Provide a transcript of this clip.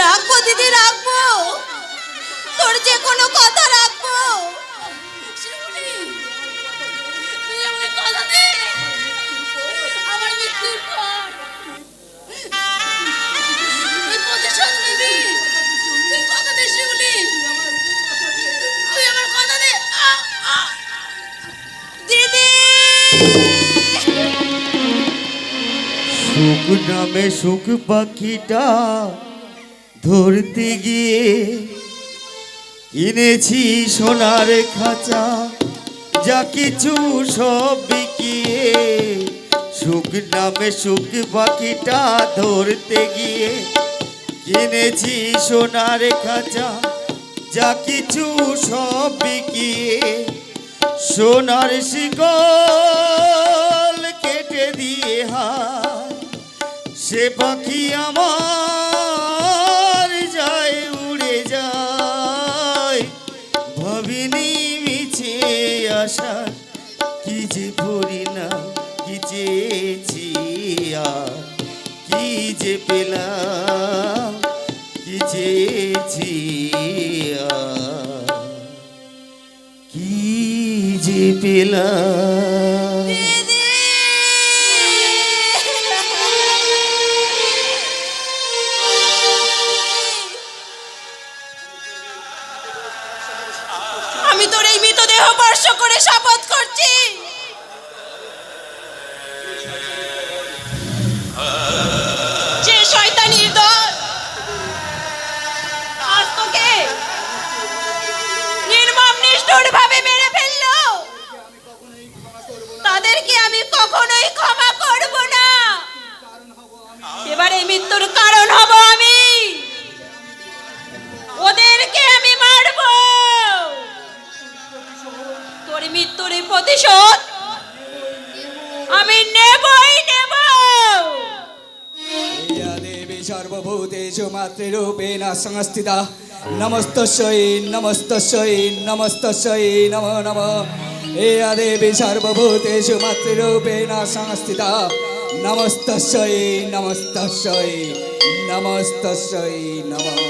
রাখবো দিদি, রাখবো, তোর যে কোনো কথা রাখবো। তুই আমাকে কথা দে, আমার মৃত্যুর পর তুই প্রতিশোধ নিবি। তুই কথা দে শিউলি, তুই আমার কথা দে। দিদি সুখ নামে সুখ পাখিটা ধরতে গিয়ে কিনেছি সোনার খাঁচা, যা কিছু সব বিকিয়ে। সুখ নামে সুখ পাখিটা ধরতে গিয়ে কিনেছি সোনার খাঁচা, যা কিছু সব বিকিয়ে। সোনার শিকল কেটে দিয়ে হায়, সে পাখি আমার যায় উড়ে যায়। ভাবিনি মিছে আশা কি যে ভরি না, কি চেয়েছি আর কি যে পেলাম, কি চেয়েছি আর কি যে পেলাম। আমি তোর এই মৃতদেহ স্পর্শ করে শপথ করছি, যে শয়তানির দল আজ তোকে নির্মম নিষ্ঠুর ভাবে মেরে ফেললো, তাদেরকে আমি কখনোই ক্ষমা করব না। এবারে মৃত্যুর কারণ হব আমি, ওদেরকে আমি মারব। তোর মৃত্যুর প্রতিশোধ আমি নেবই নেব। দেবী সর্বভূতেষু মাতৃরূপেণ সংস্থিতা, নমস্তস্যৈ নমস্তস্যৈ নমস্তস্যৈ নমো নমঃ। হে দেবী সর্বভূতেষু মাতৃরূপেণ সংস্থিতা, নমস্তস্যৈ নমস্তস্যৈ নমস্তস্যৈ নমঃ।